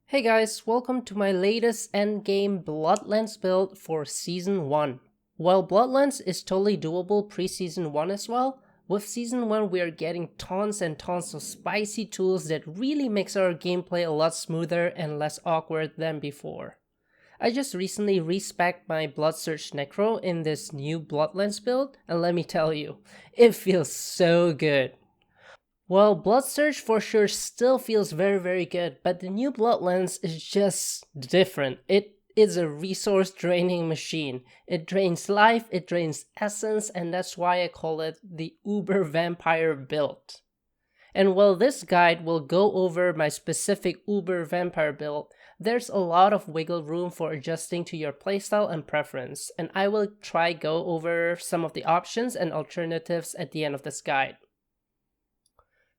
Hey guys, welcome to my latest endgame Bloodlands build for Season 1. While Bloodlands is totally doable pre-Season 1 as well, with Season 1 we are getting tons and tons of spicy tools that really makes our gameplay a lot smoother and less awkward than before. I just recently respec'd my Bloodsurge Necro in this new Bloodlands build, and let me tell you, it feels so good. Well, Blood Surge for sure still feels very good, but the new Bloodlands is just different. It is a resource draining machine. It drains life, it drains essence, and that's why I call it the Uber Vampire build. And while this guide will go over my specific Uber Vampire build, there's a lot of wiggle room for adjusting to your playstyle and preference, and I will try go over some of the options and alternatives at the end of this guide.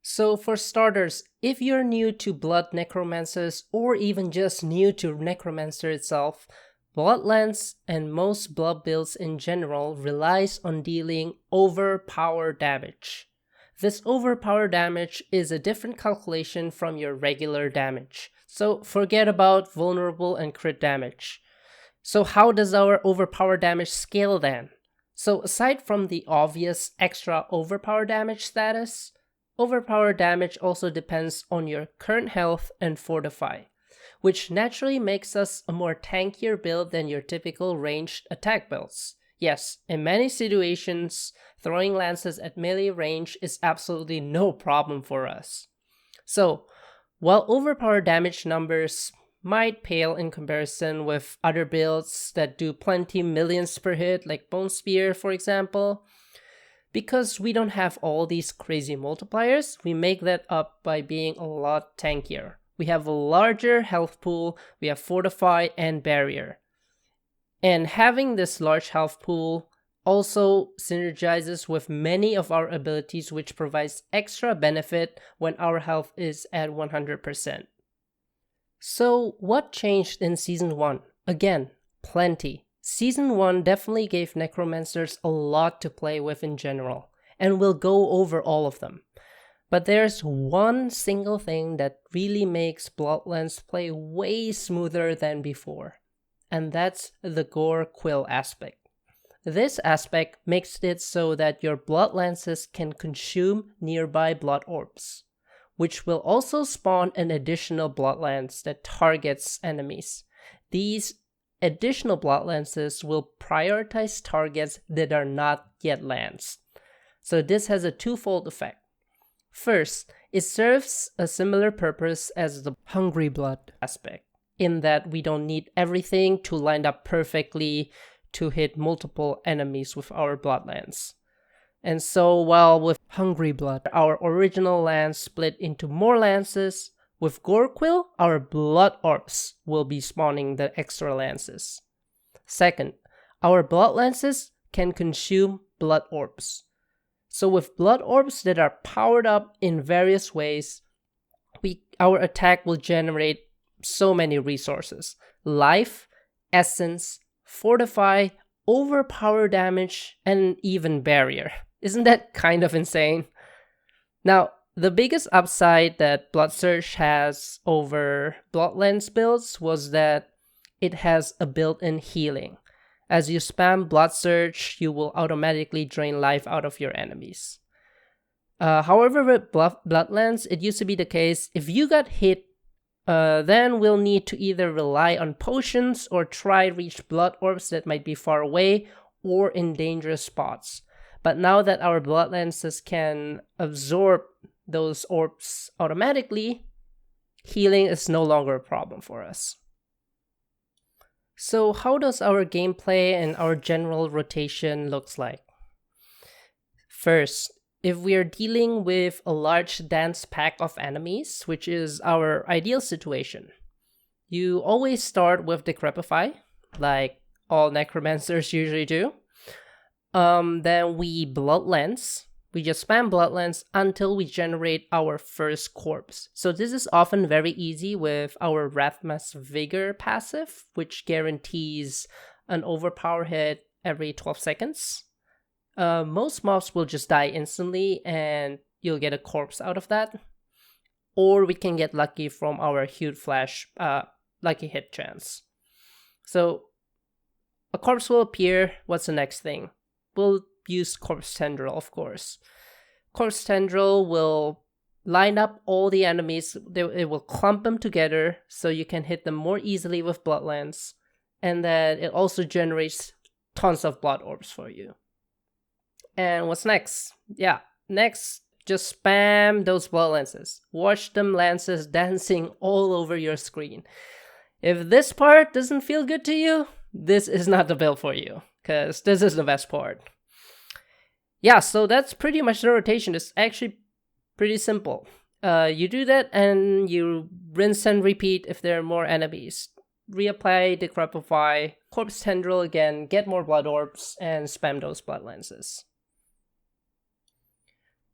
So for starters, if you're new to Blood Necromancers or even just new to Necromancer itself, Bloodlands and most Blood builds in general relies on dealing overpower damage. This overpower damage is a different calculation from your regular damage, so forget about vulnerable and crit damage. So how does our overpower damage scale then? So aside from the obvious extra overpower damage status, overpower damage also depends on your current health and fortify, which naturally makes us a more tankier build than your typical ranged attack builds. Yes, in many situations, throwing lances at melee range is absolutely no problem for us. So, while overpower damage numbers might pale in comparison with other builds that do plenty millions per hit, like Bone Spear for example, because we don't have all these crazy multipliers, we make that up by being a lot tankier. We have a larger health pool, we have Fortify and Barrier. And having this large health pool also synergizes with many of our abilities, which provides extra benefit when our health is at 100%. So what changed in Season 1? Again, plenty. Season 1 definitely gave Necromancers a lot to play with in general, and we'll go over all of them. But there's one single thing that really makes Bloodlands play way smoother than before, and that's the gore quill aspect. This aspect makes it so that your blood lances can consume nearby blood orbs, which will also spawn an additional blood lance that targets enemies. These additional blood lances will prioritize targets that are not yet lanced. So this has a twofold effect. First, it serves a similar purpose as the hungry blood aspect, in that we don't need everything to line up perfectly to hit multiple enemies with our blood lance. And so while with hungry blood, our original lance split into more lances, with gore quill, our blood orbs will be spawning the extra lances. Second, our blood lances can consume blood orbs. So with blood orbs that are powered up in various ways, our attack will generate so many resources: life, essence, fortify, overpower damage, and even barrier. Isn't that kind of insane? Now, the biggest upside that Blood Surge has over Bloodlands builds was that it has a built-in healing. As you spam Blood Surge, you will automatically drain life out of your enemies. However, with Bloodlands, it used to be the case, if you got hit, then we'll need to either rely on potions or try reach blood orbs that might be far away or in dangerous spots. But now that our blood lances can absorb those orbs automatically, healing is no longer a problem for us. So how does our gameplay and our general rotation looks like? First, if we are dealing with a large dense pack of enemies, which is our ideal situation, you always start with Decrepify, like all Necromancers usually do. Then we Blood Lance. We just spam Blood Lance until we generate our first corpse. So this is often very easy with our Wrathmass Vigor passive, which guarantees an overpower hit every 12 seconds. Most mobs will just die instantly and you'll get a corpse out of that. or we can get lucky from our huge flash lucky hit chance. So a corpse will appear. What's the next thing? We'll use corpse tendril, of course. Corpse tendril will line up all the enemies. It will clump them together so you can hit them more easily with blood lance, and then it also generates tons of blood orbs for you. And what's next? Yeah, next, just spam those blood lances. Watch them lances dancing all over your screen. If this part doesn't feel good to you, this is not the build for you, because this is the best part. Yeah, so that's pretty much the rotation. It's actually pretty simple. You do that and you rinse and repeat if there are more enemies. Reapply, decrepify, corpse tendril again, get more blood orbs, and spam those blood lances.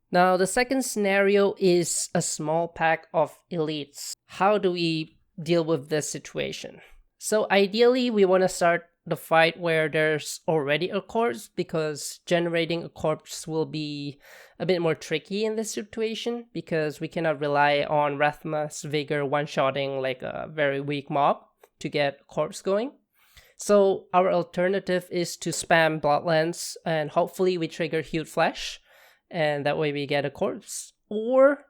Now, the second scenario is a small pack of elites. How do we deal with this situation? So ideally, we want to start the fight where there's already a corpse, because generating a corpse will be a bit more tricky in this situation, because we cannot rely on Rathma's Vigor one-shotting like a very weak mob to get a corpse going. So our alternative is to spam Bloodlance, and hopefully we trigger Hued Flesh, and that way we get a corpse. Or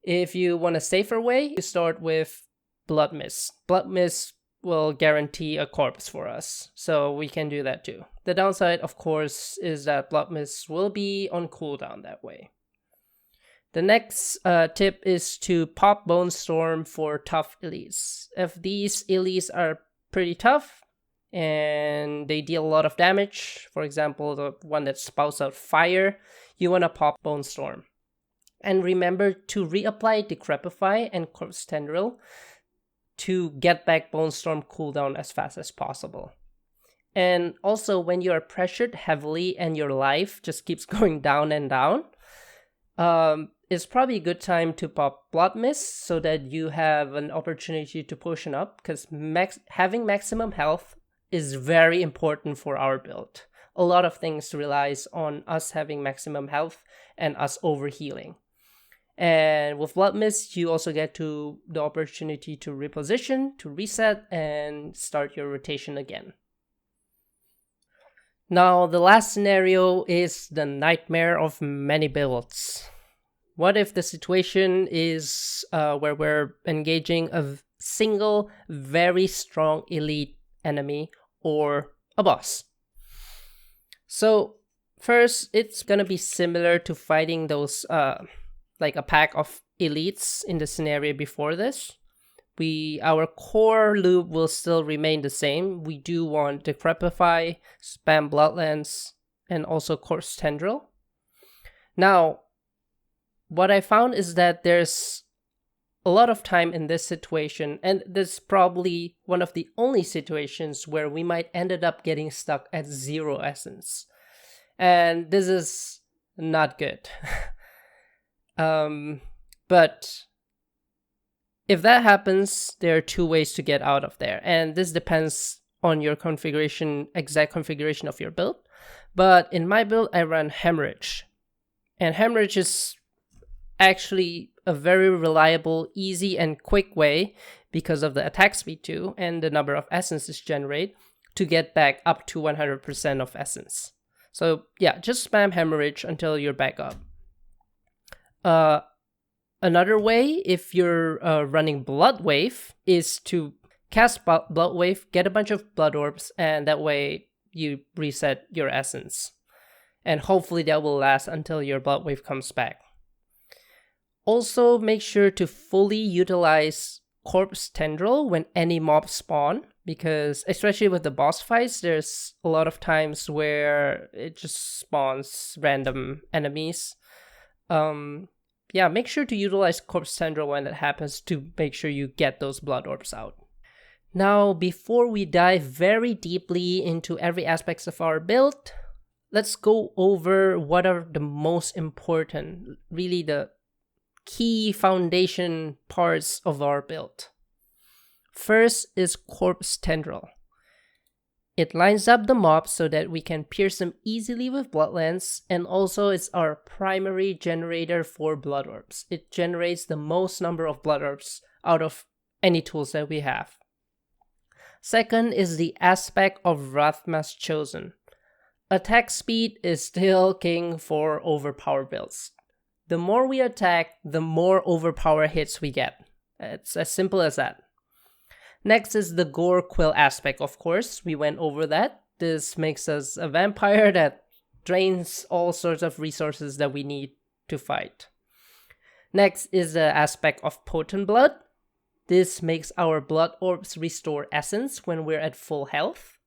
if you want a safer way, you start with Blood Mist. Blood Mist will guarantee a corpse for us, so we can do that too. The downside, of course, is that Blood Mist will be on cooldown that way. The next tip is to pop Bone Storm for tough elites. If these elites are pretty tough and they deal a lot of damage, for example, the one that spouts out fire, you want to pop Bone Storm. And remember to reapply Decrepify and Corpse Tendril to get back Bone Storm cooldown as fast as possible. And also, when you are pressured heavily and your life just keeps going down and down, it's probably a good time to pop Blood Mist so that you have an opportunity to push up, because having maximum health is very important for our build. A lot of things relies on us having maximum health and us overhealing. And with Blood Mist, you also get the opportunity to reposition, to reset, and start your rotation again. Now, the last scenario is the nightmare of many builds. What if the situation is where we're engaging a single, very strong elite enemy or a boss? So, first, it's gonna be similar to fighting those like a pack of elites in the scenario before this. Our core loop will still remain the same. We do want Decrepify, spam Bloodlance, and also Corpse Tendril. Now, what I found is that there's a lot of time in this situation, and this is probably one of the only situations where we might ended up getting stuck at 0 essence. And this is not good. But if that happens, there are 2 ways to get out of there, and this depends on your configuration, exact configuration of your build. But in my build, I run Hemorrhage, and Hemorrhage is actually a very reliable, easy, and quick way, because of the attack speed too, and the number of essences generate, to get back up to 100% of essence. So yeah, just spam Hemorrhage until you're back up. Another way, if you're running Blood Wave, is to cast Blood Wave, get a bunch of blood orbs, and that way you reset your essence. And hopefully that will last until your Blood Wave comes back. Also, make sure to fully utilize Corpse Tendril when any mobs spawn, because especially with the boss fights, there's a lot of times where it just spawns random enemies. Yeah, make sure to utilize Corpse Tendril when that happens to make sure you get those blood orbs out. Now, before we dive very deeply into every aspect of our build, let's go over what are the most important, really the key foundation parts of our build. First is Corpse Tendril. It lines up the mobs so that we can pierce them easily with blood lance, and also it's our primary generator for blood orbs. It generates the most number of blood orbs out of any tools that we have. Second is the aspect of Wrathmask Chosen. Attack speed is still king for overpower builds. The more we attack, the more overpower hits we get. It's as simple as that. Next is the gore quill aspect, of course. We went over that. This makes us a vampire that drains all sorts of resources that we need to fight. Next is the aspect of potent blood. This makes our blood orbs restore essence when we're at full health.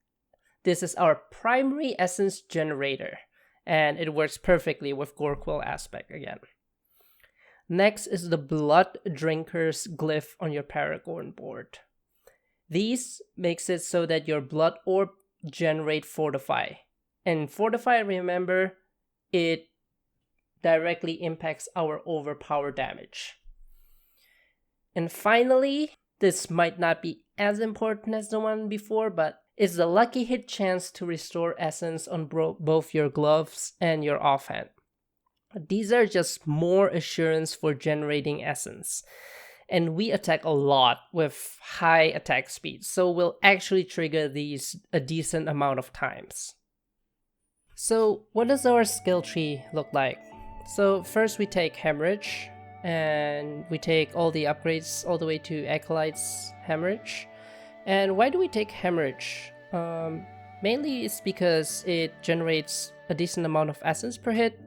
This is our primary essence generator, and it works perfectly with gore quill aspect again. Next is the blood drinker's glyph on your paragon board. These makes it so that your blood orb generate fortify. And fortify, remember, it directly impacts our overpower damage. And finally, this might not be as important as the one before, but it's the lucky hit chance to restore essence on both your gloves and your offhand. These are just more assurance for generating essence. And we attack a lot with high attack speed, so we'll actually trigger these a decent amount of times. So what does our skill tree look like? So first we take Hemorrhage, and we take all the upgrades all the way to Acolyte's Hemorrhage. And why do we take Hemorrhage? Mainly it's because it generates a decent amount of essence per hit,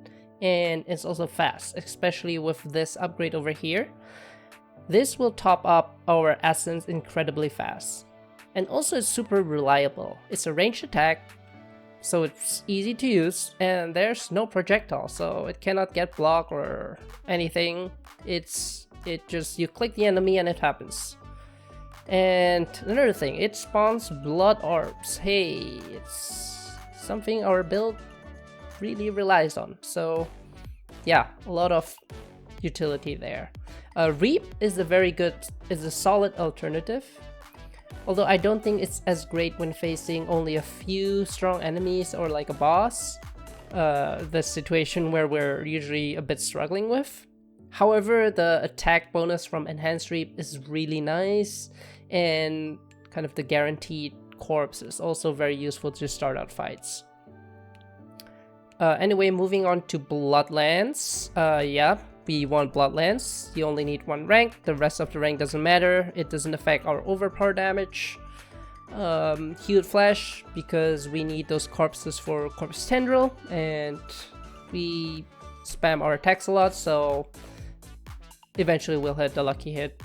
and it's also fast, especially with this upgrade over here. This will top up our essence incredibly fast. And also it's super reliable. It's a ranged attack, so it's easy to use, and there's no projectile, so it cannot get blocked or anything. It just, you click the enemy and it happens. And another thing, it spawns blood orbs. Hey, it's something our build really relies on. So yeah, a lot of utility there. Reap is a solid alternative, although I don't think it's as great when facing only a few strong enemies or like a boss, the situation where we're usually a bit struggling with. However, the attack bonus from Enhanced Reap is really nice, and kind of the guaranteed corpse is also very useful to start out fights. Anyway, moving on to Bloodlance. Yeah, we want Bloodlance. You only need one rank. The rest of the rank doesn't matter. It doesn't affect our overpower damage. Hued Flash, because we need those corpses for Corpse Tendril, and we spam our attacks a lot, so eventually we'll hit the lucky hit.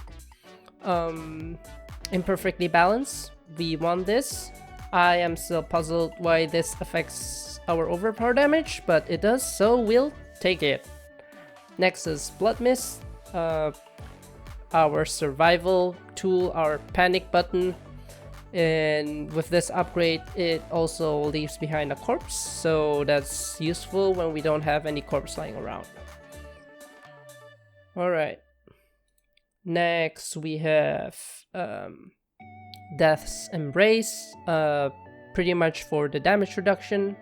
Imperfectly Balanced, we want this. I am still puzzled why this affects our overpower damage, but it does, so we'll take it. Next is Blood Mist, our survival tool, our panic button, and with this upgrade it also leaves behind a corpse, so that's useful when we don't have any corpse lying around. Alright, next we have Death's Embrace, pretty much for the damage reduction.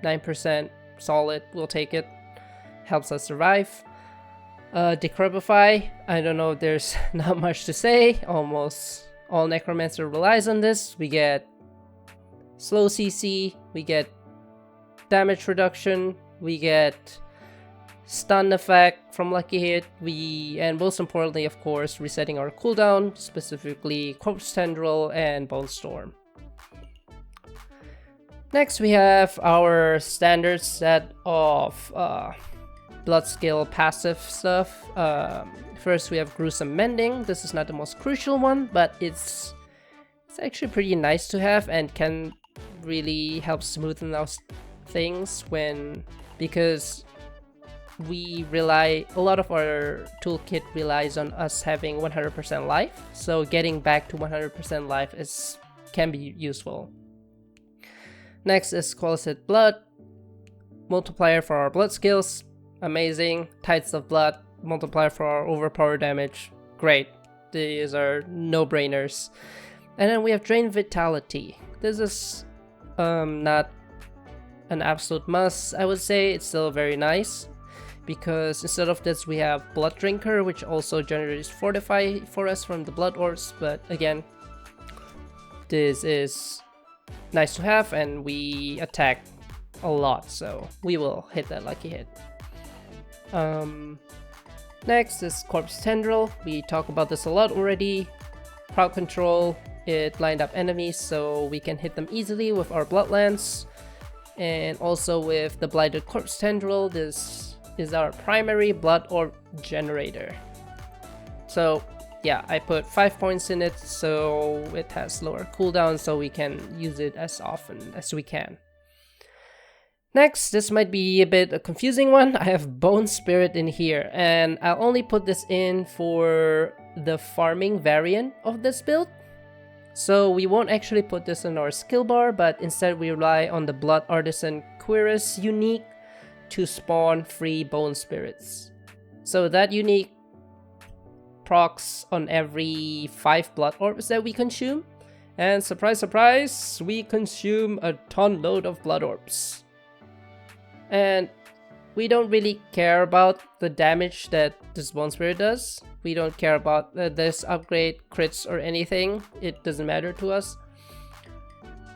9% solid, we'll take it. Helps us survive. Decrepify, I don't know, there's not much to say. Almost all Necromancer relies on this. We get slow CC, we get damage reduction, we get stun effect from lucky hit, and most importantly, of course, resetting our cooldown, specifically Corpse Tendril and Bone Storm. Next we have our standard set of blood skill passive stuff. First we have Gruesome Mending. This is not the most crucial one, but it's actually pretty nice to have and can really help smoothen out things because a lot of our toolkit relies on us having 100% life, so getting back to 100% life can be useful. Next is Quality Blood, multiplier for our blood skills, amazing. Tides of Blood, multiplier for our overpower damage, great. These are no-brainers. And then we have Drain Vitality. This is not an absolute must, I would say. It's still very nice, because instead of this we have Blood Drinker, which also generates Fortify for us from the Blood Orbs, but again, this is nice to have, and we attack a lot, so we will hit that lucky hit. Next is Corpse Tendril. We talk about this a lot already. Crowd control. It lined up enemies so we can hit them easily with our Blood Lance. And also with the Blighted Corpse Tendril, this is our primary Blood Orb generator. So yeah, I put 5 points in it so it has lower cooldown, so we can use it as often as we can. Next, this might be a bit a confusing one. I have Bone Spirit in here, and I'll only put this in for the farming variant of this build. So we won't actually put this in our skill bar, but instead we rely on the Blood Artisan Cuirass unique to spawn free Bone Spirits. So that unique procs on every 5 Blood Orbs that we consume. And surprise, surprise, we consume a ton load of Blood Orbs. And we don't really care about the damage that this Bone Spirit does. We don't care about this upgrade, crits, or anything. It doesn't matter to us.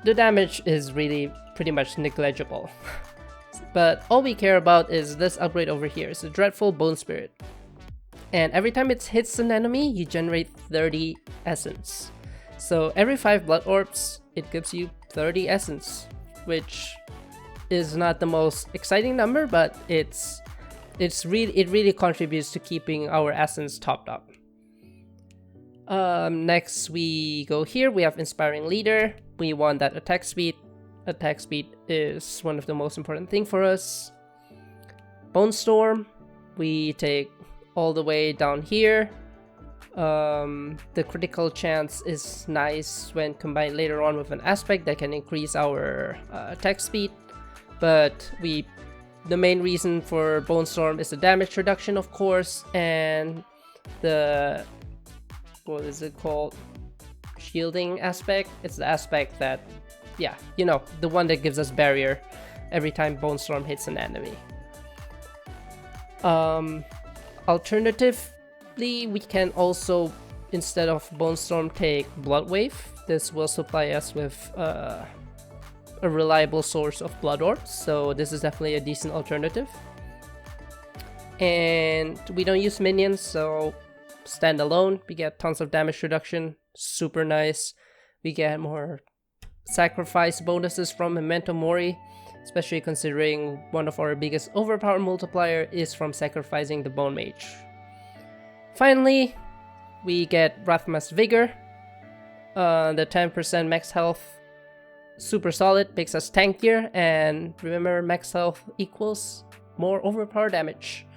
The damage is really pretty much negligible. But all we care about is this upgrade over here. It's a Dreadful Bone Spirit. And every time it hits an enemy, you generate 30 essence. So every 5 Blood Orbs, it gives you 30 essence, which is not the most exciting number, but it really contributes to keeping our essence topped up. Next we go here, we have Inspiring Leader. We want that attack speed. Attack speed is one of the most important thing for us. Bone Storm, we take all the way down here. The critical chance is nice when combined later on with an aspect that can increase our attack speed. But the main reason for Bone Storm is the damage reduction, of course, and the, what is it called? Shielding aspect. It's the aspect that, yeah, you know, the one that gives us barrier every time Bone Storm hits an enemy. Alternatively, we can also, instead of Bone Storm, take Blood Wave. This will supply us with a reliable source of Blood Orbs, so this is definitely a decent alternative. And we don't use minions, so stand alone, we get tons of damage reduction, super nice. We get more sacrifice bonuses from Memento Mori, especially considering one of our biggest overpower multiplier is from sacrificing the Bone Mage. Finally, we get Rathmas Vigor, the 10% max health. Super solid, makes us tankier, and remember, max health equals more overpower damage.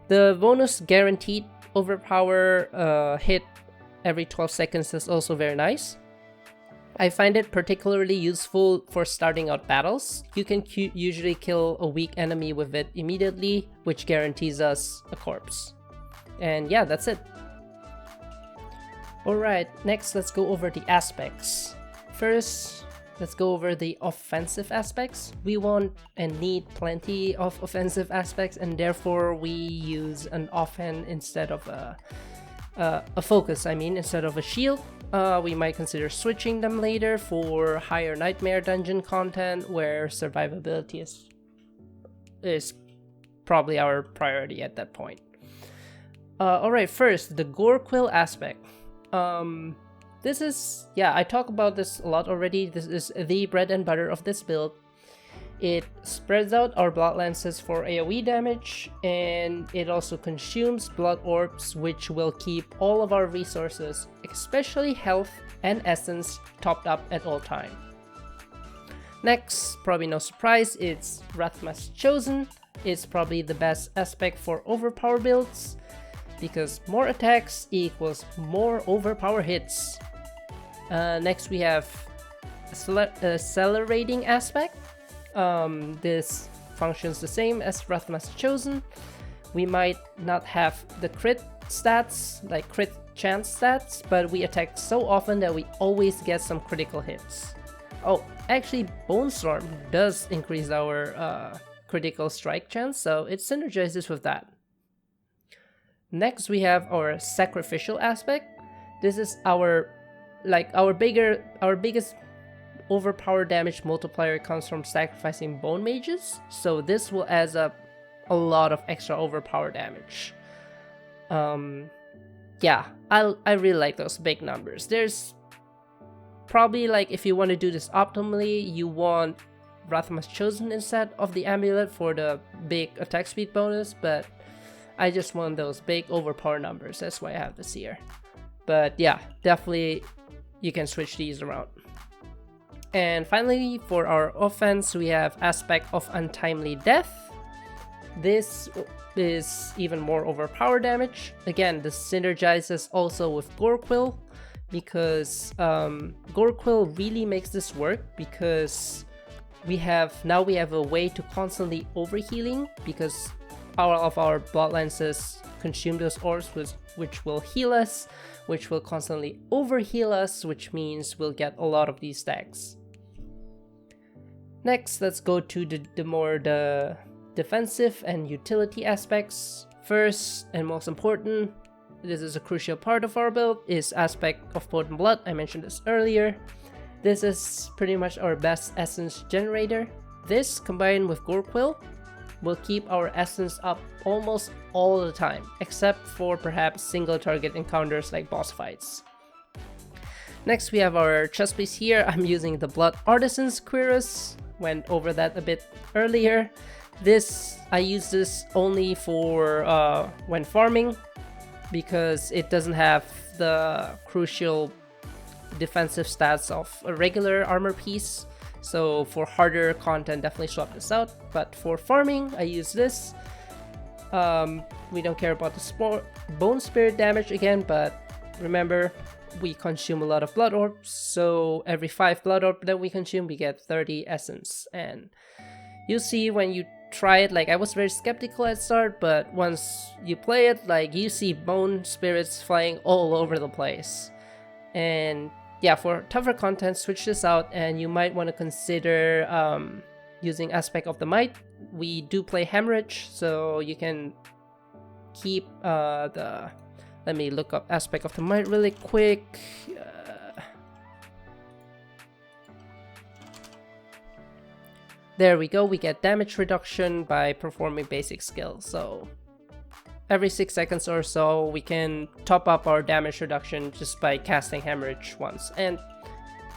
The bonus guaranteed overpower hit every 12 seconds is also very nice. I find it particularly useful for starting out battles. You can usually kill a weak enemy with it immediately, which guarantees us a corpse. And yeah, that's it. Alright, next let's go over the aspects. First, let's go over the offensive aspects. We want and need plenty of offensive aspects, and therefore we use an offhand instead of a focus, instead of a shield. We might consider switching them later for higher Nightmare Dungeon content, where survivability is probably our priority at that point. Alright, first, the Gore Quill aspect. This is, yeah, I talk about this a lot already. This is the bread and butter of this build. It spreads out our Blood Lances for AoE damage, and it also consumes Blood Orbs, which will keep all of our resources, especially health and essence, topped up at all time. Next, probably no surprise, it's Rathmas Chosen. It's probably the best aspect for overpower builds, because more attacks equals more overpower hits. Next we have Accelerating Aspect. This functions the same as Rathmas Chosen. We might not have the crit stats, like crit chance stats, but we attack so often that we always get some critical hits. Oh, actually Bone Storm does increase our critical strike chance, so it synergizes with that. Next we have our sacrificial aspect. This is our biggest overpower damage multiplier comes from sacrificing bone mages, so this will add up a lot of extra overpower damage. Yeah, I really like those big numbers. There's probably, like, if you want to do this optimally, you want Rathamas Chosen instead of the amulet for the big attack speed bonus, but I just want those big overpower numbers, that's why I have this here. But yeah, definitely you can switch these around. And finally, for our offense, we have Aspect of Untimely Death. This is even more overpower damage. Again, this synergizes also with Gore Quill, because Gore Quill really makes this work, because we have a way to constantly overhealing, because all of our blood lances consume those orbs, which will heal us, which will constantly overheal us, which means we'll get a lot of these stacks. Next, let's go to the defensive and utility aspects. First and most important, this is a crucial part of our build, is Aspect of Potent Blood. I mentioned this earlier. This is pretty much our best essence generator. This, combined with Gore Quill, will keep our essence up almost all the time, except for perhaps single target encounters like boss fights. Next we have our chest piece here. I'm using the Blood Artisan's Cuirass. Went over that a bit earlier. I use this only for when farming, because it doesn't have the crucial defensive stats of a regular armor piece. So for harder content, definitely swap this out. But for farming, I use this. We don't care about the bone spirit damage again, but remember, we consume a lot of blood orbs. So every 5 blood orb that we consume, we get 30 essence. And you'll see when you try it, like, I was very skeptical at start, but once you play it, like, you see bone spirits flying all over the place. And yeah, for tougher content, switch this out, and you might want to consider using Aspect of the Might. We do play Hemorrhage, so you can keep let me look up Aspect of the Might really quick. There we go, we get damage reduction by performing basic skills. So every 6 seconds or so, we can top up our damage reduction just by casting Hemorrhage once. And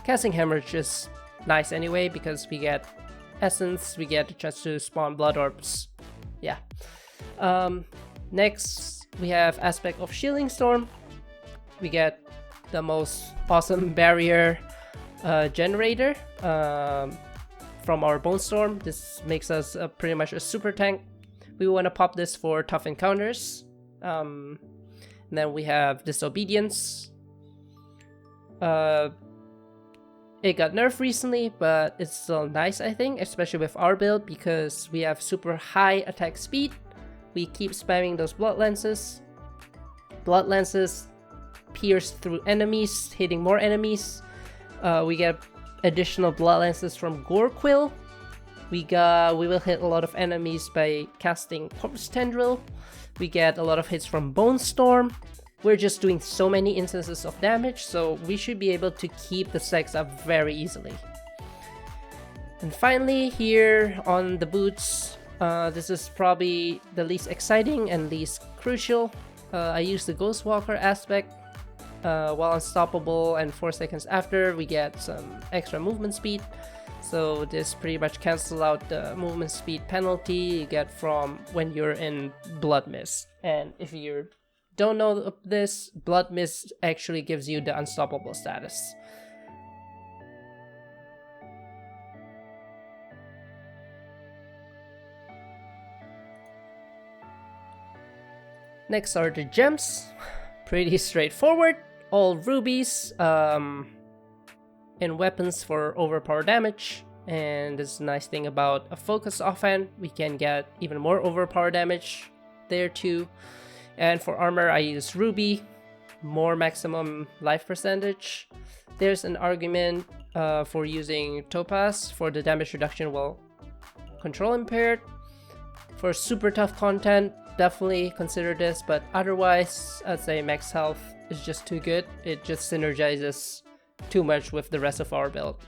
casting Hemorrhage is nice anyway, because we get essence, we get a chance to spawn blood orbs. Yeah. Next, we have Aspect of Shielding Storm. We get the most awesome barrier generator from our Bone Storm. This makes us pretty much a super tank. We want to pop this for tough encounters. And then we have Disobedience. It got nerfed recently, but it's still nice, I think, especially with our build, because we have super high attack speed. We keep spamming those blood lances. Blood lances pierce through enemies, hitting more enemies. We get additional blood lances from Gore Quill. We will hit a lot of enemies by casting Corpse Tendril. We get a lot of hits from Bone Storm. We're just doing so many instances of damage, so we should be able to keep the stacks up very easily. And finally, here on the boots, this is probably the least exciting and least crucial. I use the Ghostwalker aspect. While unstoppable, and 4 seconds after, we get some extra movement speed. So this pretty much cancels out the movement speed penalty you get from when you're in Blood Mist. And if you don't know this, Blood Mist actually gives you the unstoppable status. Next are the gems. Pretty straightforward. All rubies, and weapons for overpower damage. And this is a nice thing about a focus offhand, we can get even more overpower damage there too. And for armor, I use Ruby, more maximum life percentage. There's an argument for using Topaz for the damage reduction while control impaired. For super tough content, definitely consider this, but otherwise, I'd say max health is just too good. It just synergizes too much with the rest of our build.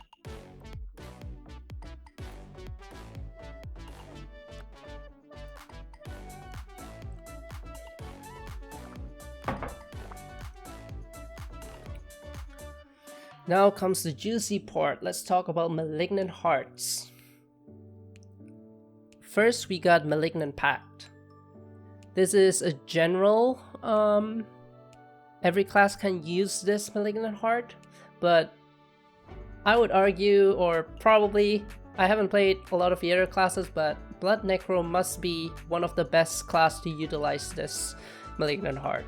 Now comes the juicy part. Let's talk about Malignant Hearts. First, we got Malignant Pact. This is a general, every class can use this Malignant Heart, but I would argue, or probably, I haven't played a lot of the other classes, but Blood Necro must be one of the best class to utilize this Malignant Heart.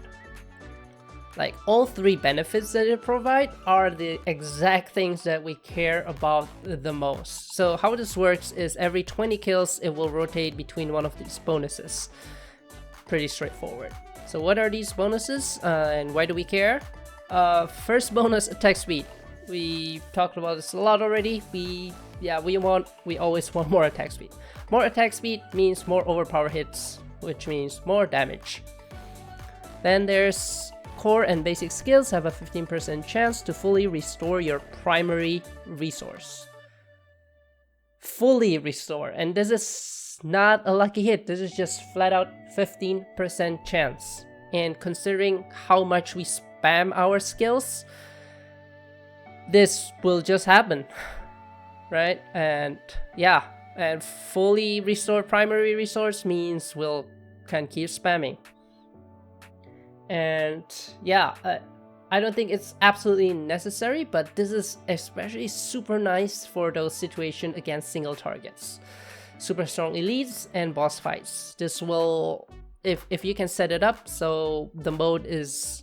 Like, all three benefits that it provides are the exact things that we care about the most. So how this works is every 20 kills, it will rotate between one of these bonuses. Pretty straightforward. So what are these bonuses and why do we care? First bonus, attack speed. We talked about this a lot already. We always want more attack speed. More attack speed means more overpower hits, which means more damage. Then there's core and basic skills have a 15% chance to fully restore your primary resource. Fully restore, and this is not a lucky hit, this is just flat out 15% chance. And considering how much we spam our skills, this will just happen, right? And yeah, and fully restore primary resource means we'll can keep spamming. And yeah, I don't think it's absolutely necessary, but this is especially super nice for those situations against single targets, super strong elites and boss fights. This will, if you can set it up so the mode is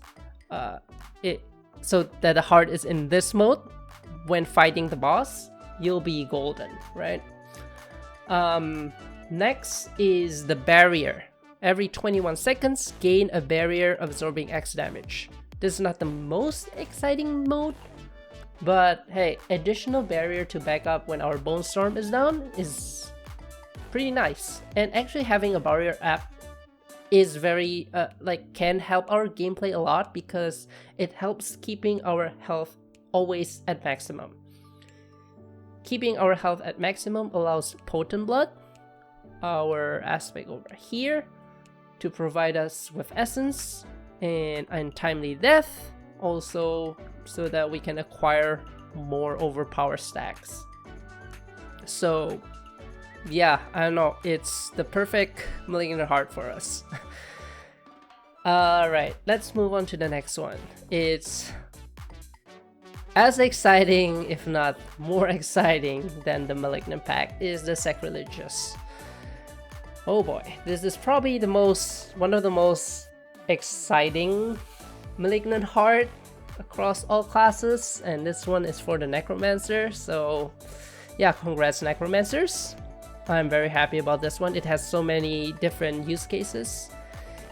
so that the heart is in this mode when fighting the boss, you'll be golden, right? Next is the barrier. Every 21 seconds, gain a barrier absorbing X damage. This is not the most exciting mode, but hey, additional barrier to back up when our Bone Storm is down is pretty nice. And actually having a barrier app is very, can help our gameplay a lot because it helps keeping our health always at maximum. Keeping our health at maximum allows Potent Blood, our aspect over here, to provide us with essence and untimely death, also so that we can acquire more overpower stacks. So yeah, I don't know, it's the perfect Malignant Heart for us. Alright, let's move on to the next one. It's as exciting, if not more exciting than the Malignant Pact, is the Sacrilegious. Oh boy, this is probably one of the most exciting Malignant Heart across all classes, and this one is for the Necromancer, so yeah, congrats Necromancers. I'm very happy about this one. It has so many different use cases.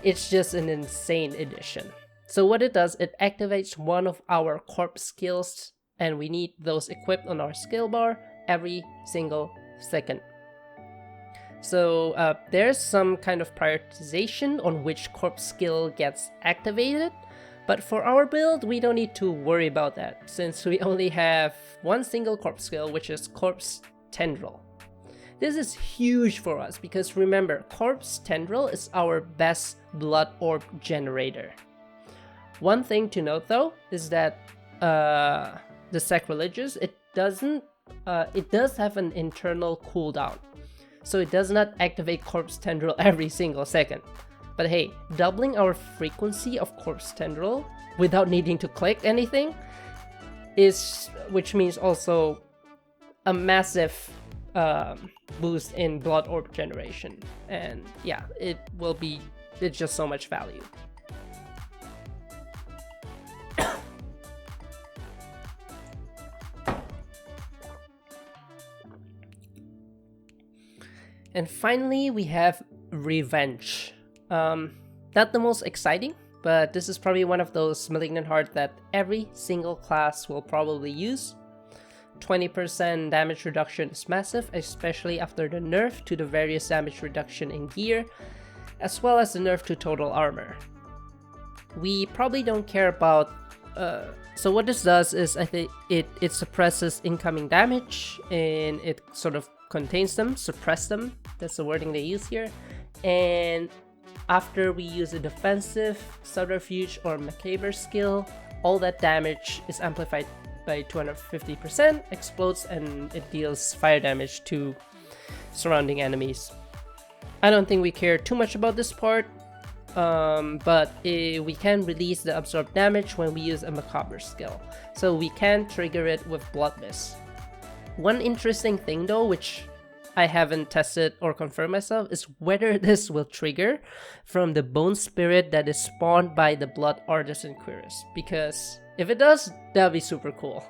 It's just an insane addition. So what it does, it activates one of our corpse skills, and we need those equipped on our skill bar every single second. So there's some kind of prioritization on which corpse skill gets activated, but for our build, we don't need to worry about that, since we only have one single corpse skill, which is Corpse Tendril. This is huge for us because remember, Corpse Tendril is our best blood orb generator. One thing to note though is that the Sacrilegious, it does have an internal cooldown. So it does not activate Corpse Tendril every single second. But hey, doubling our frequency of Corpse Tendril without needing to click anything which means also a massive boost in blood orb generation. And yeah, it's just so much value. And finally, we have Revenge. Not the most exciting, but this is probably one of those malignant heart that every single class will probably use. 20% damage reduction is massive, especially after the nerf to the various damage reduction in gear, as well as the nerf to total armor. We probably don't care about... so what this does is I think it suppresses incoming damage, and it sort of contains them, suppress them, that's the wording they use here. And after we use a defensive, subterfuge, or macabre skill, all that damage is amplified by 250%, explodes, and it deals fire damage to surrounding enemies. I don't think we care too much about this part, but we can release the absorbed damage when we use a macabre skill, so we can trigger it with Blood Mist. One interesting thing though, which I haven't tested or confirmed myself, is whether this will trigger from the bone spirit that is spawned by the blood artisan quills, because if it does, that'd be super cool.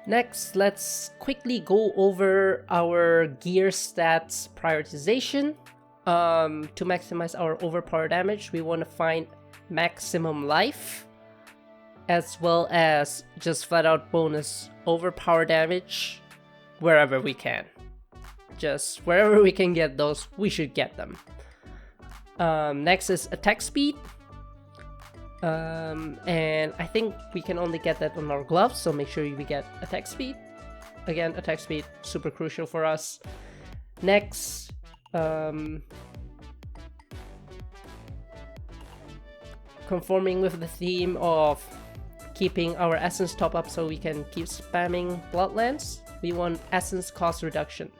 Next, let's quickly go over our gear stats prioritization. To maximize our overpower damage, we want to find maximum life, as well as just flat out bonus overpower damage wherever we can. Just wherever we can get those, we should get them. Next is attack speed. And I think we can only get that on our gloves, so make sure we get attack speed. Again, attack speed, super crucial for us. Next, conforming with the theme of keeping our essence top up so we can keep spamming Bloodlands, we want essence cost reduction.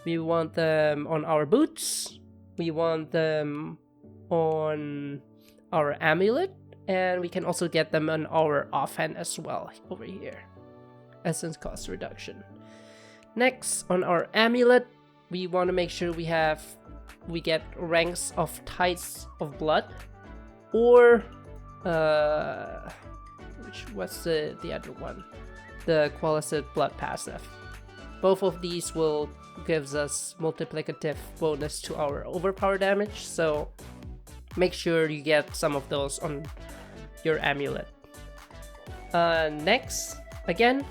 We want them on our boots, we want them on our amulet, and we can also get them on our offhand as well over here. Essence cost reduction. Next, on our amulet, we want to make sure we get ranks of Tides of Blood, or what's the other one? The Quality Blood passive. Both of these will gives us multiplicative bonus to our overpower damage, so make sure you get some of those on your amulet. Next, again,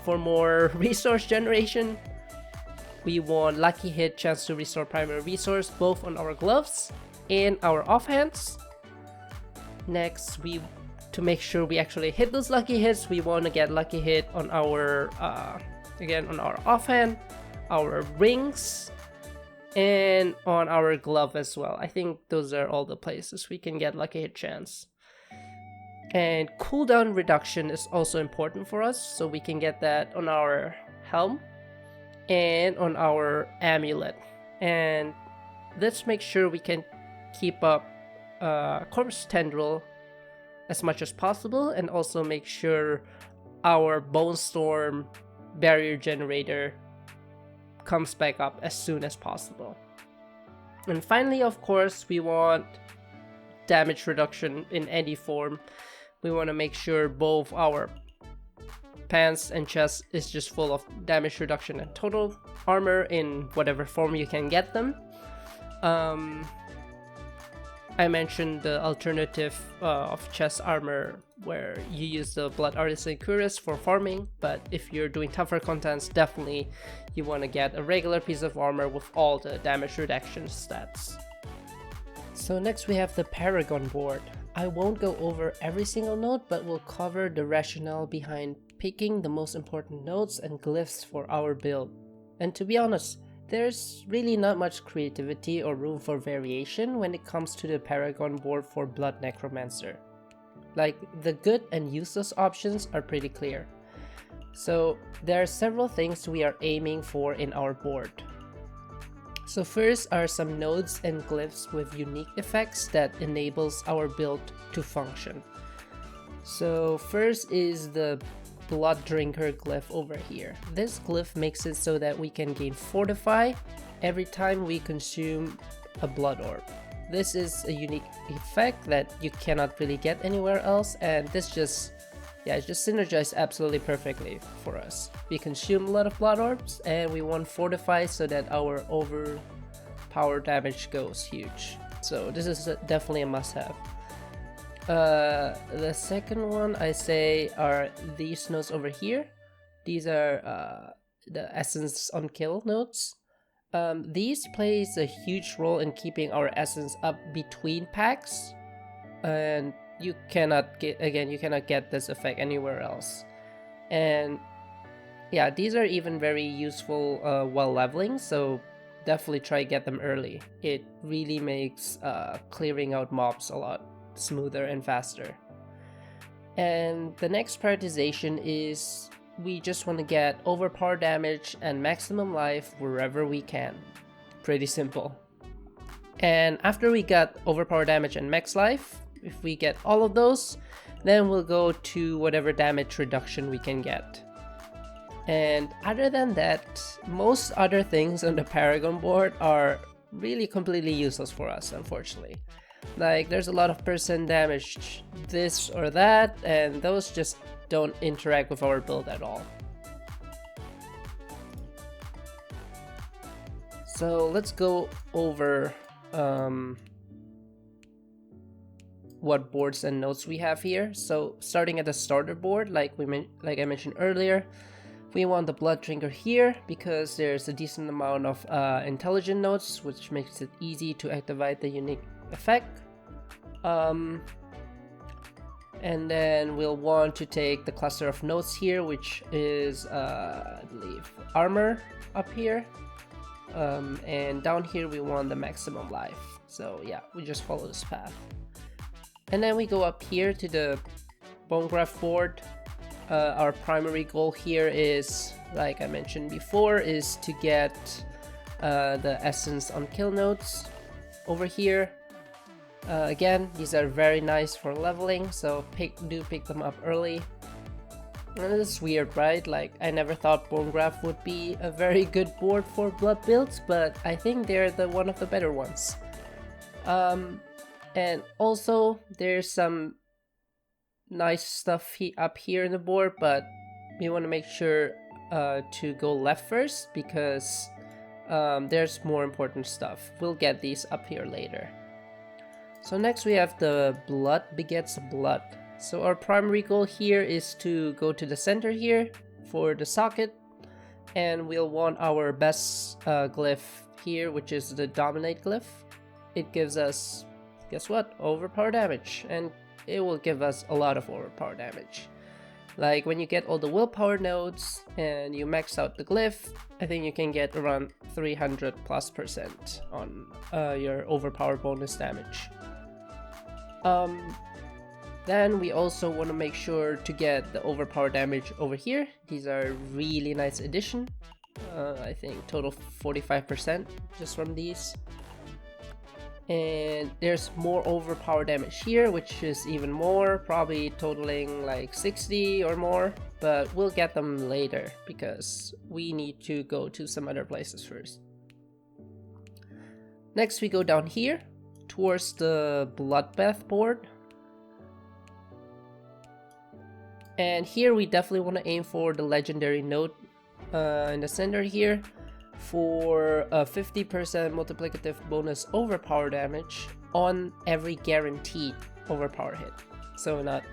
for more resource generation, we want lucky hit, chance to restore primary resource both on our gloves and our offhands. Next, to make sure we actually hit those lucky hits, we want to get lucky hit on our again on our offhand, our rings, and on our glove as well. I think those are all the places we can get lucky hit chance. And cooldown reduction is also important for us, so we can get that on our helm and on our amulet. And let's make sure we can keep up corpse tendril as much as possible, and also make sure our bone storm barrier generator comes back up as soon as possible. And finally, of course, we want damage reduction in any form. We want to make sure both our pants and chest is just full of damage reduction and total armor in whatever form you can get them. I mentioned the alternative of chest armor where you use the Blood Artisan Cuirass for farming, but if you're doing tougher contents, definitely you want to get a regular piece of armor with all the damage reduction stats. So next we have the Paragon board. I won't go over every single node, but we'll cover the rationale behind picking the most important nodes and glyphs for our build. And to be honest, there's really not much creativity or room for variation when it comes to the Paragon board for Blood Necromancer. Like, the good and useless options are pretty clear. So there are several things we are aiming for in our board. So first are some nodes and glyphs with unique effects that enables our build to function. So first is the Blood Drinker glyph over here. This glyph makes it so that we can gain Fortify every time we consume a blood orb. This is a unique effect that you cannot really get anywhere else, and this just yeah, it just synergized absolutely perfectly for us. We consume a lot of blood orbs, and we want fortify so that our overpower damage goes huge. So this is definitely a must-have. The second one I say are these nodes over here. These are the essence on kill nodes. These plays a huge role in keeping our essence up between packs, and you cannot get this effect anywhere else. And yeah, these are even very useful while leveling, so definitely try to get them early. It really makes clearing out mobs a lot smoother and faster. And the next prioritization is we just want to get overpower damage and maximum life wherever we can. Pretty simple. And after we got overpower damage and max life, if we get all of those, then we'll go to whatever damage reduction we can get. And other than that, most other things on the paragon board are really completely useless for us, unfortunately. Like, there's a lot of percent damage this or that, and those just don't interact with our build at all. So let's go over what boards and nodes we have here. So starting at the starter board, like I mentioned earlier, we want the blood drinker here because there's a decent amount of intelligent nodes, which makes it easy to activate the unique effect. And then we'll want to take the cluster of nodes here, which is I believe armor up here, and down here we want the maximum life. So yeah, we just follow this path. And then we go up here to the bone graft board. Our primary goal here is, like I mentioned before, is to get the essence on kill nodes over here. Again, these are very nice for leveling, so do pick them up early. And it's weird, right? Like, I never thought bone graft would be a very good board for blood builds, but I think they're one of the better ones. And also, there's some nice stuff up here in the board, but we want to make sure to go left first because there's more important stuff. We'll get these up here later. So next we have the blood begets blood. So our primary goal here is to go to the center here for the socket, and we'll want our best glyph here, which is the dominate glyph. It gives us, guess what, overpower damage, and it will give us a lot of overpower damage. Like when you get all the willpower nodes and you max out the glyph, I think you can get around 300+% on your overpower bonus damage. Then we also want to make sure to get the overpower damage over here. These are really nice addition. I think total 45% just from these. And there's more overpower damage here, which is even more, probably totaling like 60 or more, but we'll get them later because we need to go to some other places first. Next we go down here towards the bloodbath board, and here we definitely want to aim for the legendary node in the center here for a 50% multiplicative bonus overpower damage on every guaranteed overpower hit. So not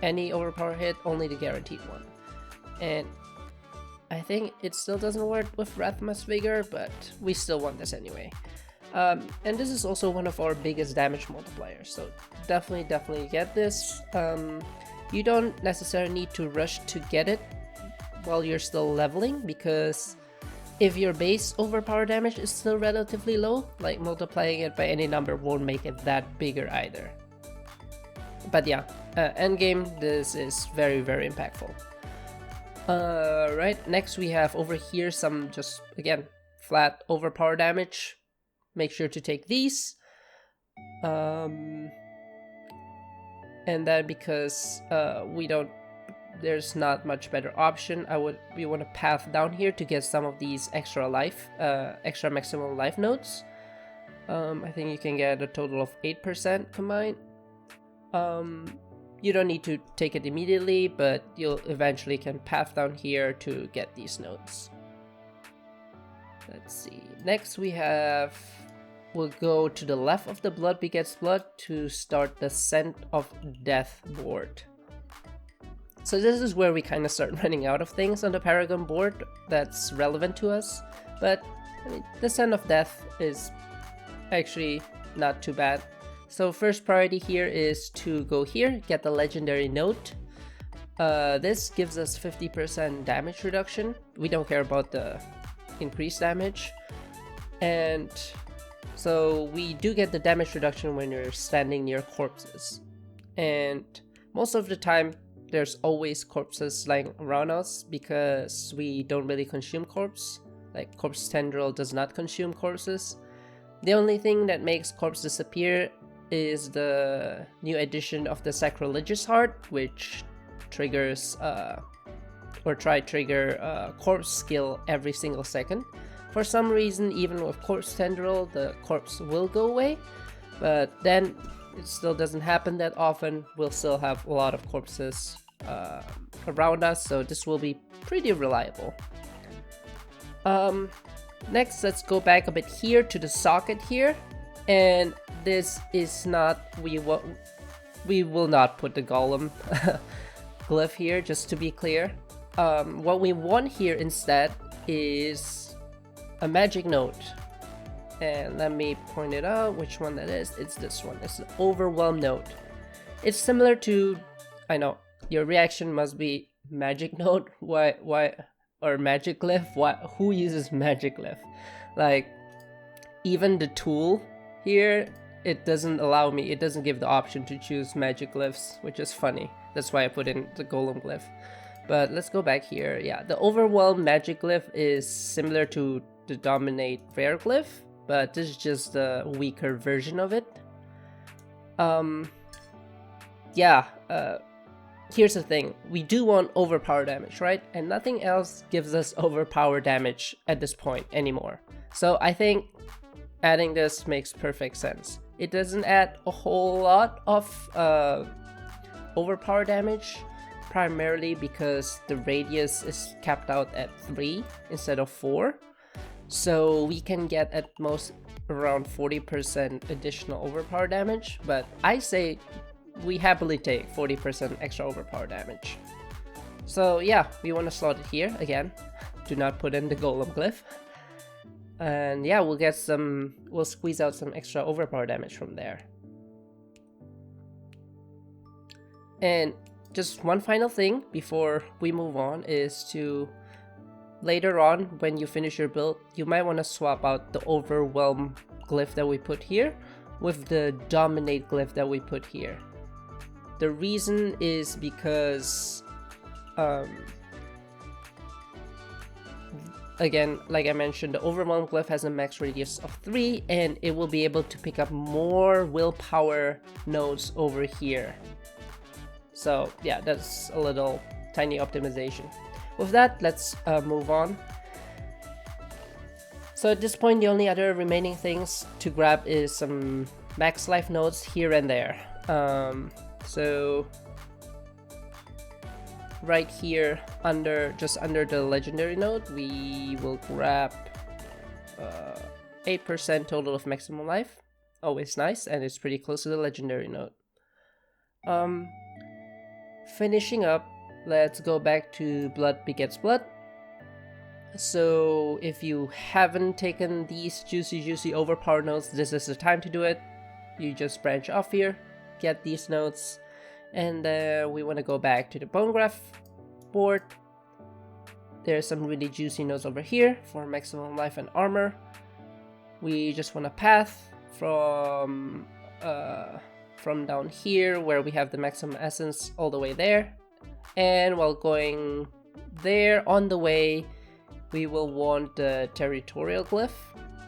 any overpower hit, only the guaranteed one. And I think it still doesn't work with Wrathmas Vigor, but we still want this anyway. And this is also one of our biggest damage multipliers, so definitely get this. You don't necessarily need to rush to get it while you're still leveling, because if your base overpower damage is still relatively low, like multiplying it by any number won't make it that bigger either. But yeah, endgame, this is very impactful. Right, next we have over here some just, again, flat overpower damage. Make sure to take these. And then because there's not much better option, we want to path down here to get some of these extra life, extra maximum life nodes. I think you can get a total of 8% combined. You don't need to take it immediately, but you'll eventually can path down here to get these nodes. Let's see. Next we'll go to the left of the Blood Begets Blood to start the Scent of Death board. So this is where we kind of start running out of things on the Paragon board that's relevant to us. But I mean, the Scent of Death is actually not too bad. So first priority here is to go here, get the legendary note. This gives us 50% damage reduction. We don't care about the increased damage. And so we do get the damage reduction when you're standing near corpses. And most of the time, there's always corpses lying around us because we don't really consume corpse. Like Corpse Tendril does not consume corpses. The only thing that makes corpse disappear is the new addition of the Sacrilegious Heart, which triggers trigger corpse skill every single second. For some reason, even with Corpse Tendril, the corpse will go away, but then it still doesn't happen that often. We'll still have a lot of corpses around us, so this will be pretty reliable. Next, let's go back a bit here to the socket here, and this is not, we will not put the golem glyph here, just to be clear. What we want here instead is a magic note, and let me point it out which one that is. It's this one. It's the Overwhelm note. It's similar to, I know your reaction must be magic note, why or magic glyph, who uses magic glyph? Like, even the tool here, it doesn't allow me, it doesn't give the option to choose magic glyphs, which is funny. That's why I put in the golem glyph. But let's go back here. Yeah, the Overwhelm magic glyph is similar to the Dominate rare glyph, but this is just a weaker version of it. Here's the thing, we do want overpower damage, right? And nothing else gives us overpower damage at this point anymore. So I think adding this makes perfect sense. It doesn't add a whole lot of overpower damage, primarily because the radius is capped out at 3 instead of 4. So we can get at most around 40% additional overpower damage, but I say we happily take 40% extra overpower damage. So yeah, we want to slot it here again. Do not put in the golem glyph. And yeah, we'll squeeze out some extra overpower damage from there. And just one final thing before we move on is to, later on when you finish your build, you might want to swap out the Overwhelm glyph that we put here with the Dominate glyph that we put here. The reason is because, again, like I mentioned, the Overwhelm glyph has a max radius of 3, and it will be able to pick up more willpower nodes over here. So yeah, that's a little tiny optimization. With that, let's move on. So at this point, the only other remaining things to grab is some max life nodes here and there. So right here, just under the legendary node, we will grab 8% total of maximum life. Always nice, and it's pretty close to the legendary node. Finishing up, let's go back to Blood Begets Blood. So if you haven't taken these juicy overpower nodes, this is the time to do it. You just branch off here, get these nodes, and we want to go back to the Bone Graph board. There's some really juicy nodes over here for maximum life and armor. We just want to path from down here where we have the maximum essence all the way there, and while going there on the way, we will want the territorial glyph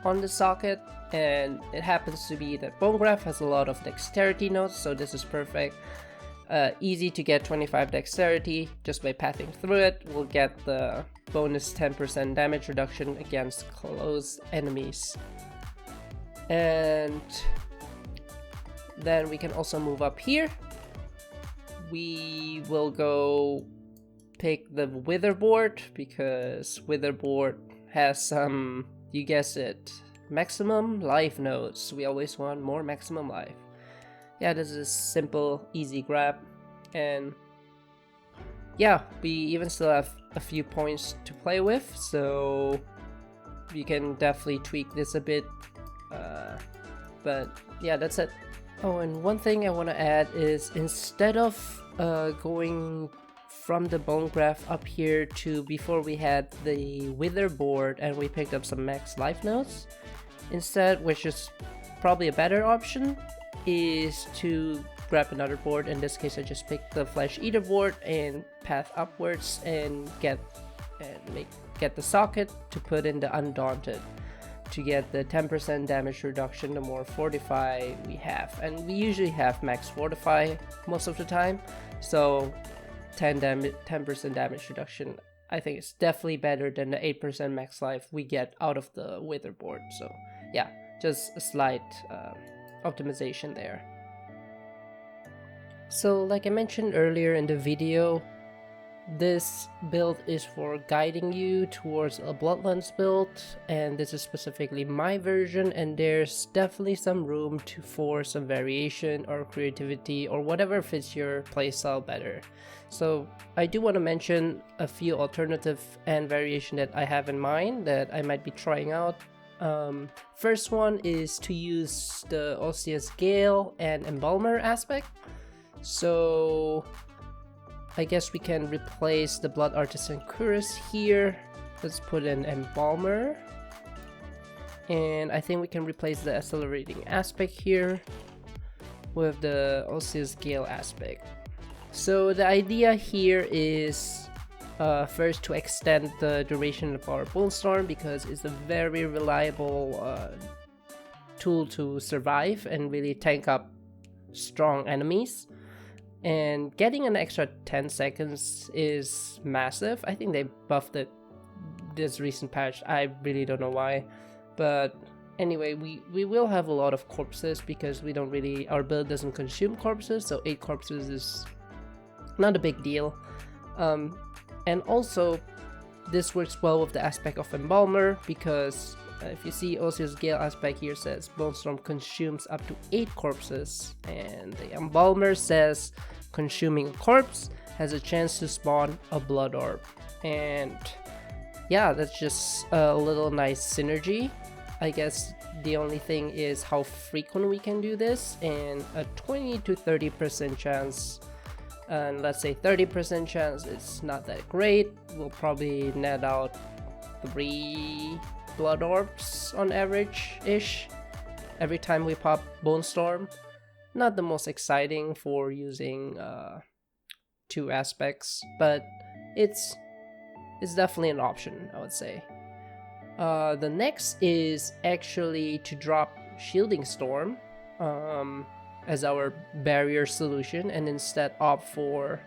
on the socket, and it happens to be that Bone Graph has a lot of dexterity nodes, so this is perfect. Easy to get 25 dexterity just by pathing through it. We'll get the bonus 10% damage reduction against close enemies. And then we can also move up here, we will go pick the witherboard, because witherboard has some, you guess it, maximum life nodes. We always want more maximum life. Yeah, this is a simple, easy grab, and yeah, we even still have a few points to play with, so you can definitely tweak this a bit, but yeah, that's it. Oh, and one thing I want to add is, instead of going from the bone graph up here to before we had the wither board and we picked up some max life nodes, instead, which is probably a better option, is to grab another board. In this case, I just picked the flesh eater board and path upwards and get the socket to put in the undaunted to get the 10% damage reduction the more fortify we have, and we usually have max fortify most of the time, so 10% damage reduction, I think it's definitely better than the 8% max life we get out of the wither board. So yeah, just a slight optimization there. So like I mentioned earlier in the video, this build is for guiding you towards a Bloodlines build, and this is specifically my version, and there's definitely some room for some variation or creativity or whatever fits your playstyle better. So I do want to mention a few alternative and variation that I have in mind that I might be trying out. First one is to use the Osseous Gale and Embalmer aspect. So I guess we can replace the Blood Artisan Cuirass here. Let's put in Embalmer. And I think we can replace the Accelerating aspect here with the Osseous Gale aspect. So the idea here is first to extend the duration of our Bone Storm, because it's a very reliable tool to survive and really tank up strong enemies. And getting an extra 10 seconds is massive. I think they buffed it this recent patch. I really don't know why. But anyway, we will have a lot of corpses because we don't really, our build doesn't consume corpses. So 8 corpses is not a big deal. And also, this works well with the aspect of Embalmer, because if you see Osseous Gale aspect here says Bone Storm consumes up to 8 corpses, and the Embalmer says consuming a corpse has a chance to spawn a blood orb. And yeah, that's just a little nice synergy. I guess the only thing is how frequent we can do this, and a 20 to 30% chance, and let's say 30% chance, it's not that great. We'll probably net out 3 blood orbs on average-ish every time we pop Bone Storm. Not the most exciting for using 2 aspects, but it's definitely an option, I would say. The next is actually to drop Shielding Storm as our barrier solution, and instead opt for,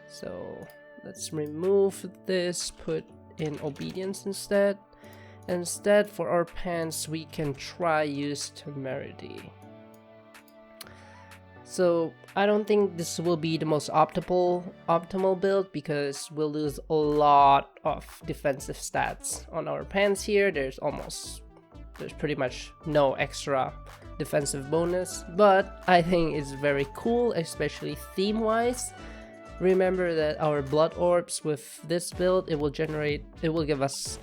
so let's remove this, put in Obedience instead. Instead, for our pants, we can try use Temerity. So I don't think this will be the most optimal build, because we'll lose a lot of defensive stats on our pants here. There's pretty much no extra defensive bonus, but I think it's very cool, especially theme wise. Remember that our blood orbs with this build, it will give us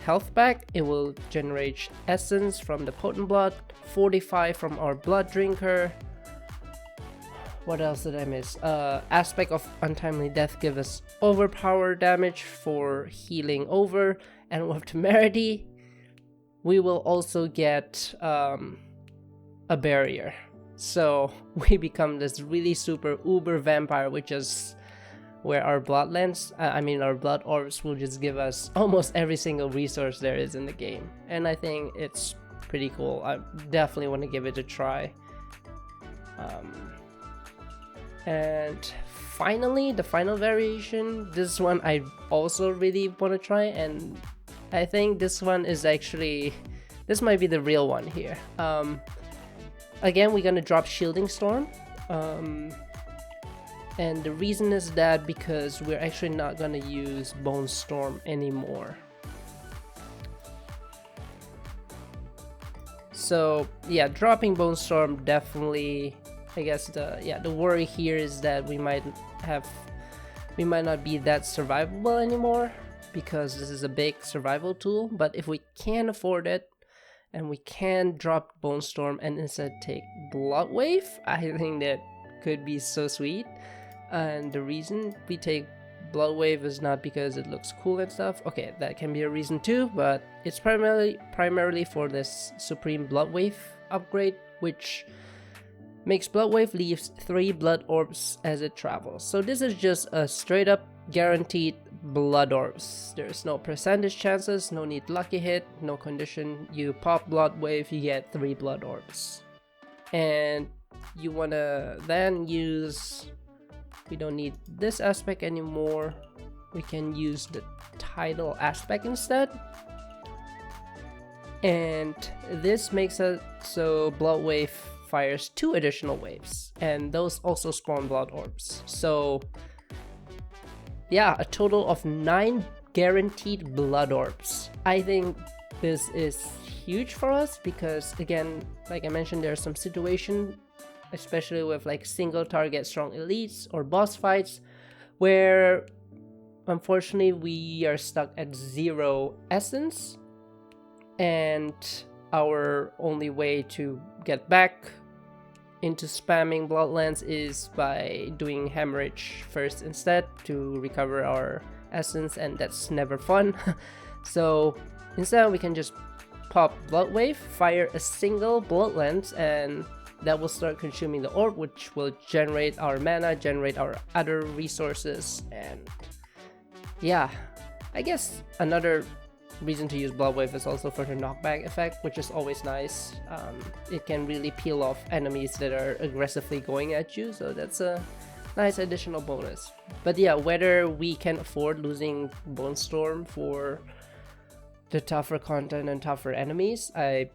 health back, it will generate essence from the potent blood, 45 from our blood drinker. What else did I miss? Aspect of Untimely Death give us overpower damage for healing over, and with Temerity we will also get a barrier. So we become this really super uber vampire, which is where our our blood orbs will just give us almost every single resource there is in the game. And I think it's pretty cool. I definitely want to give it a try. And finally, the final variation, this one I also really want to try, and I think this one is actually, this might be the real one here. Again, we're gonna drop Shielding Storm. And the reason is that because we're actually not gonna use Bone Storm anymore. So yeah, dropping Bone Storm definitely, I guess the worry here is that we might not be that survivable anymore, because this is a big survival tool. But if we can afford it and we can drop Bone Storm and instead take Blood Wave, I think that could be so sweet. And the reason we take Blood Wave is not because it looks cool and stuff. Okay, that can be a reason too, but it's primarily for this Supreme Blood Wave upgrade, which makes Blood Wave leaves 3 blood orbs as it travels. So this is just a straight up guaranteed blood orbs. There's no percentage chances, no need lucky hit, no condition. You pop Blood Wave, you get 3 blood orbs. And you wanna then use, we don't need this aspect anymore. We can use the tidal aspect instead. And this makes it so Blood Wave fires 2 additional waves, and those also spawn blood orbs. So yeah, a total of 9 guaranteed blood orbs. I think this is huge for us because, again, like I mentioned, there's some situation, especially with like single target strong elites or boss fights, where unfortunately we are stuck at 0 essence, and our only way to get back into spamming Bloodlands is by doing hemorrhage first instead to recover our essence, and that's never fun. So instead we can just pop Blood Wave, fire a single Bloodlands, and that will start consuming the orb, which will generate our mana, generate our other resources. And yeah, I guess another reason to use Blood Wave is also for the knockback effect, which is always nice. It can really peel off enemies that are aggressively going at you, so that's a nice additional bonus. But yeah, whether we can afford losing Bone Storm for the tougher content and tougher enemies, I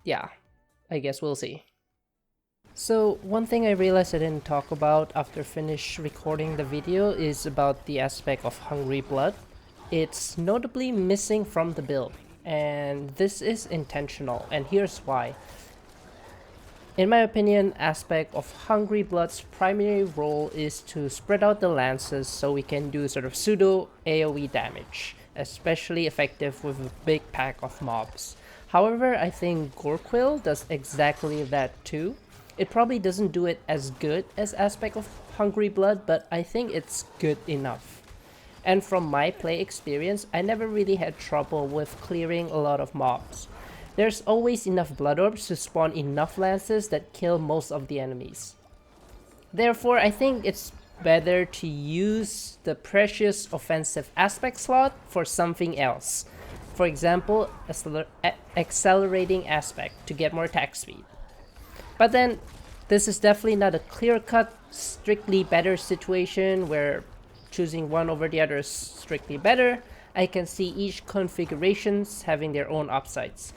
guess we'll see. So one thing I realized I didn't talk about after finish recording the video is about the aspect of Hungry Blood. It's notably missing from the build, and this is intentional, and here's why. In my opinion, aspect of Hungry Blood's primary role is to spread out the lances so we can do sort of pseudo AoE damage, especially effective with a big pack of mobs. However, I think Gore does exactly that too. It probably doesn't do it as good as aspect of Hungry Blood, but I think it's good enough. And from my play experience, I never really had trouble with clearing a lot of mobs. There's always enough blood orbs to spawn enough lances that kill most of the enemies. Therefore, I think it's better to use the precious offensive aspect slot for something else. For example, accelerating aspect to get more attack speed. But then, this is definitely not a clear-cut, strictly better situation where choosing one over the other is strictly better. I can see each configurations having their own upsides.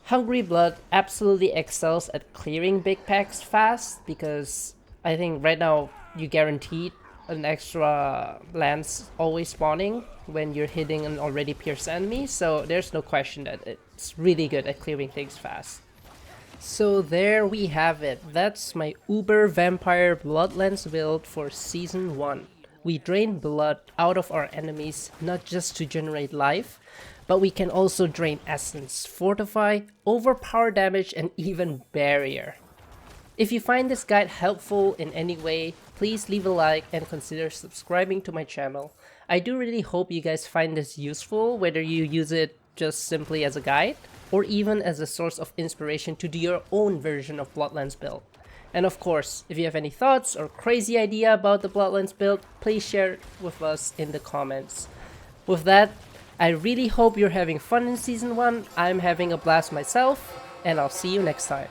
Hungry Blood absolutely excels at clearing big packs fast, because I think right now you guaranteed an extra lance always spawning when you're hitting an already pierced enemy, so there's no question that it's really good at clearing things fast. So there we have it. That's my Uber Vampire Bloodlands build for Season 1. We drain blood out of our enemies, not just to generate life, but we can also drain essence, fortify, overpower damage, and even barrier. If you find this guide helpful in any way, please leave a like and consider subscribing to my channel. I do really hope you guys find this useful, whether you use it just simply as a guide, or even as a source of inspiration to do your own version of Bloodlands build. And of course, if you have any thoughts or crazy idea about the Bloodlands build, please share it with us in the comments. With that, I really hope you're having fun in Season 1. I'm having a blast myself, and I'll see you next time.